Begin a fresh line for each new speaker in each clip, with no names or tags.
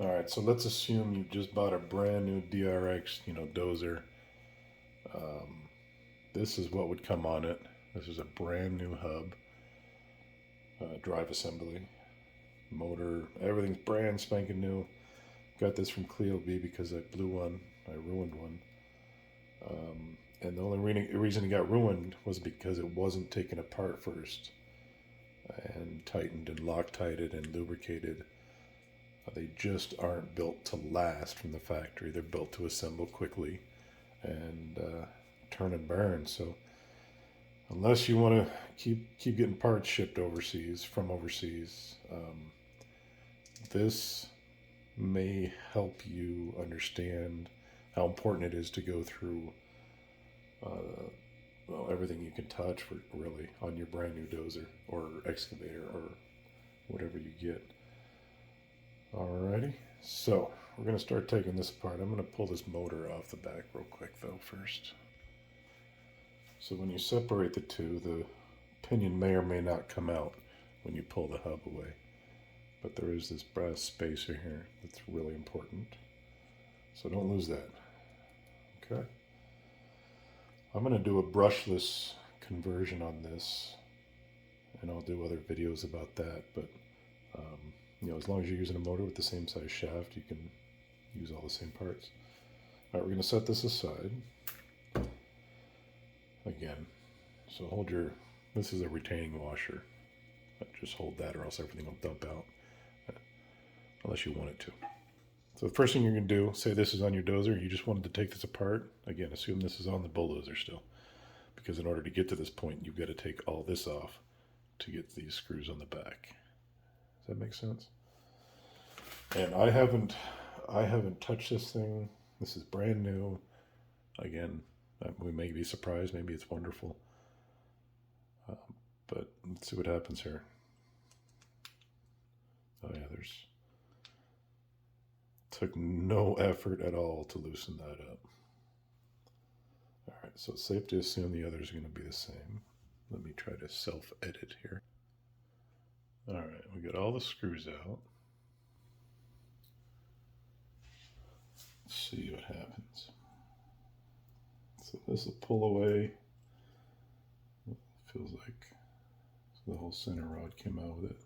All right, so let's assume you just bought a brand new DRX, dozer. Um, this is what would come on it. This is a brand new hub, drive assembly, motor, everything's brand spanking new. Got this from Clio B because I blew one, I ruined one. And the only reason it got ruined was because it wasn't taken apart first and tightened and Loctited and lubricated. They just aren't built to last from the factory. They're built to assemble quickly and turn and burn. So unless you want to keep getting parts shipped overseas from overseas, this may help you understand how important it is to go through everything you can touch for really on your brand new dozer or excavator or whatever you get. Alrighty, so we're going to start taking this apart. I'm going to pull this motor off the back real quick though first. So when you separate the two, the pinion may or may not come out when you pull the hub away. But there is this brass spacer here that's really important. So don't lose that. Okay. I'm going to do a brushless conversion on this, and I'll do other videos about that. But as long as you're using a motor with the same size shaft, you can use all the same parts. All right, we're going to set this aside. Again, so hold your, this is a retaining washer. Just hold that or else everything will dump out, unless you want it to. So the first thing you're going to do, say this is on your dozer, you just wanted to take this apart. Again, assume this is on the bulldozer still. Because in order to get to this point, you've got to take all this off to get these screws on the back. Does that make sense? And I haven't touched this thing. This is brand new. Again, we may be surprised. Maybe it's wonderful. But let's see what happens here. Oh yeah, took no effort at all to loosen that up. All right, so it's safe to assume the others are going to be the same. Let me try to self-edit here. All right, we got all the screws out. Let's see what happens. So this will pull away. It feels like the whole center rod came out with it.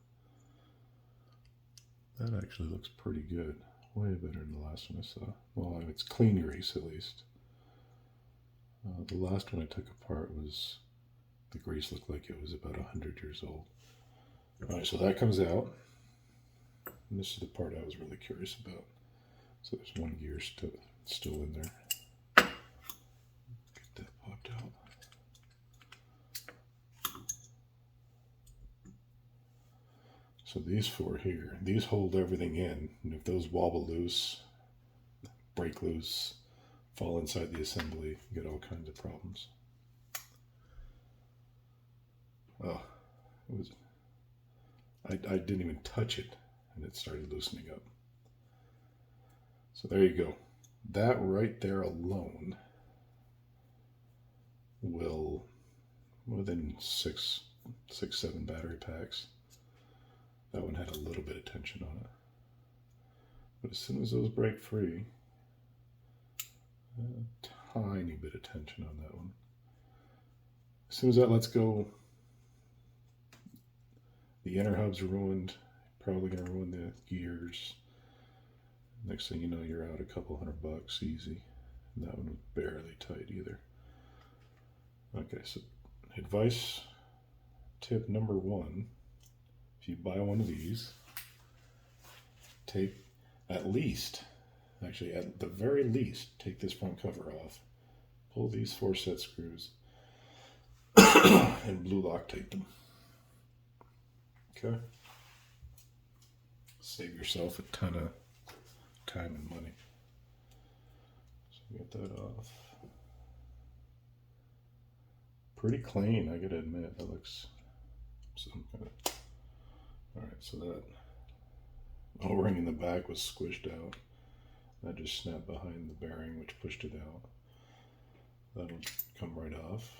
That actually looks pretty good. Way better than the last one I saw. Well, it's clean grease at least. The last one I took apart was, the grease looked like it was about 100 years old. All right, so that comes out. And this is the part I was really curious about. So there's one gear still in there. Get that popped out. So these four here, these hold everything in. And if those wobble loose, break loose, fall inside the assembly, you get all kinds of problems. Oh, I didn't even touch it and it started loosening up. So there you go. That right there alone will, within six, 7 battery packs. That one had a little bit of tension on it. But as soon as those break free, a tiny bit of tension on that one. As soon as that lets go, the inner hub's ruined. Probably going to ruin the gears. Next thing you know, you're out a couple $100 easy. And that one was barely tight either. Okay, so advice tip number 1. If you buy one of these, take at the very least, take this front cover off, pull these 4 set screws, and blue Loctite them. Okay? Save yourself a ton of time and money. So get that off. Pretty clean, I gotta admit. That looks some kind of. Alright, so that O-ring in the back was squished out. That just snapped behind the bearing, which pushed it out. That'll come right off.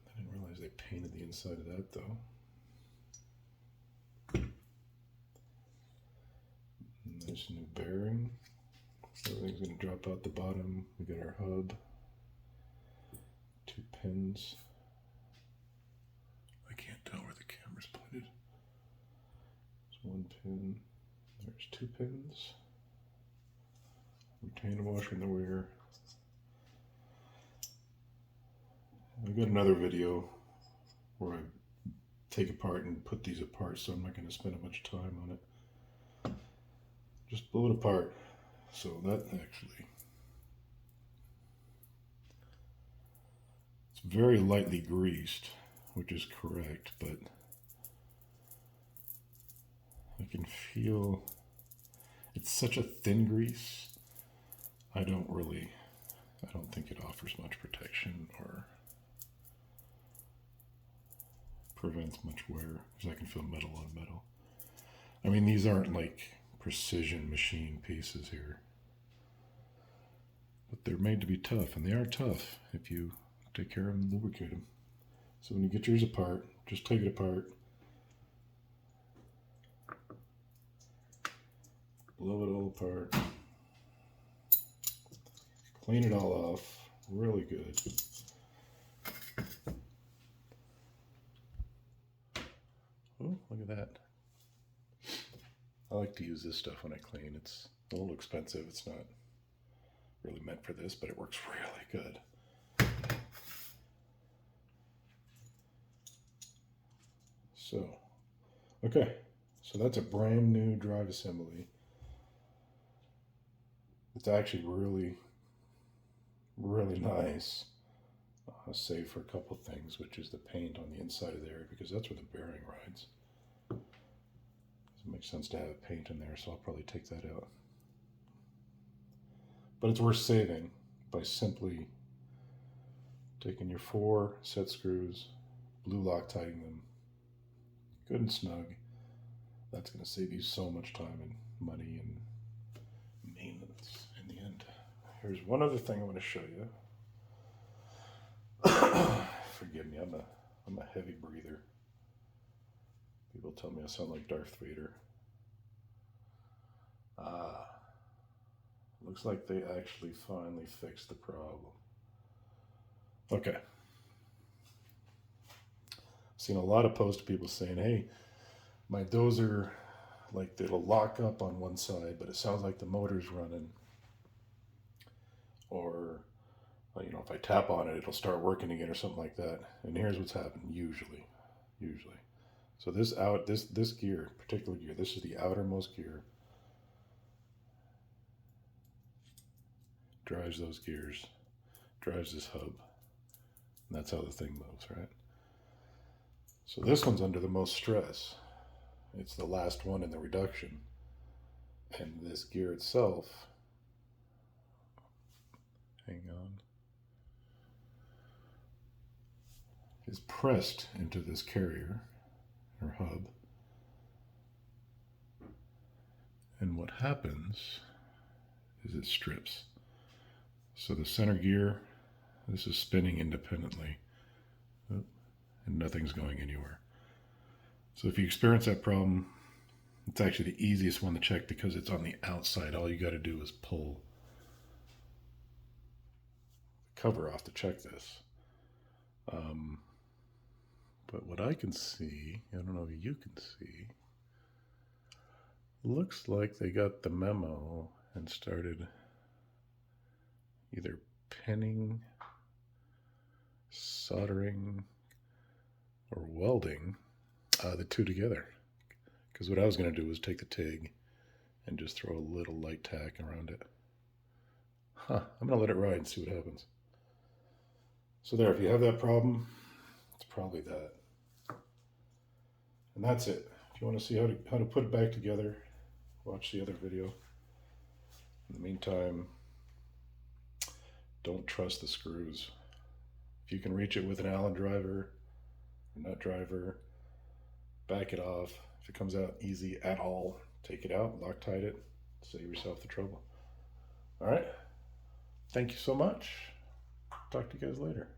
I didn't realize they painted the inside of that though. Nice new bearing. Everything's going to drop out the bottom. We got our hub. 2 pins. I can't tell where the camera's pointed. There's 1 pin. There's 2 pins. Retainer washer in the rear. I've got another video where I take apart and put these apart, so I'm not going to spend a bunch of time on it. Just blow it apart. So that actually, it's very lightly greased, which is correct, but I can feel it's such a thin grease. I don't think it offers much protection or prevents much wear, because I can feel metal on metal. I mean, these aren't like precision machine pieces here, but they're made to be tough, and they are tough if you take care of them and lubricate them. So when you get yours apart, just take it apart, blow it all apart, clean it all off really good. Oh, look at that. I like to use this stuff when I clean. It's a little expensive. It's not really meant for this, but it works really good. So, okay. So that's a brand new drive assembly. It's actually really, really nice. Save for a couple things, which is the paint on the inside of there, because that's where the bearing rides. Doesn't make sense to have paint in there, so I'll probably take that out. But it's worth saving by simply taking your 4 set screws, blue Loctiting them, good and snug. That's going to save you so much time and money and maintenance in the end. Here's one other thing I want to show you. Forgive me, I'm a heavy breather. People tell me I sound like Darth Vader. Looks like they actually finally fixed the problem. Okay. I've seen a lot of posts of people saying, hey, my dozer, like, it'll lock up on one side, but it sounds like the motor's running. Or, you know, if I tap on it, it'll start working again or something like that. And here's what's happened, usually. So this gear, particular gear, this is the outermost gear. Drives those gears, drives this hub. And that's how the thing moves, right? So this one's under the most stress. It's the last one in the reduction. And this gear itself, hang on, is pressed into this carrier or hub. And what happens is it strips. So the center gear, this is spinning independently, and nothing's going anywhere. So if you experience that problem, it's actually the easiest one to check because it's on the outside. All you got to do is pull the cover off to check this. But what I can see, I don't know if you can see, looks like they got the memo and started either pinning, soldering, or welding the two together. Because what I was going to do was take the TIG and just throw a little light tack around it. I'm going to let it ride and see what happens. So there, if you have that problem, it's probably that. And that's it. If you want to see how to put it back together, watch the other video. In the meantime, don't trust the screws. If you can reach it with an Allen driver or nut driver, back it off. If it comes out easy at all, take it out, Loctite it, save yourself the trouble. All right. Thank you so much. Talk to you guys later.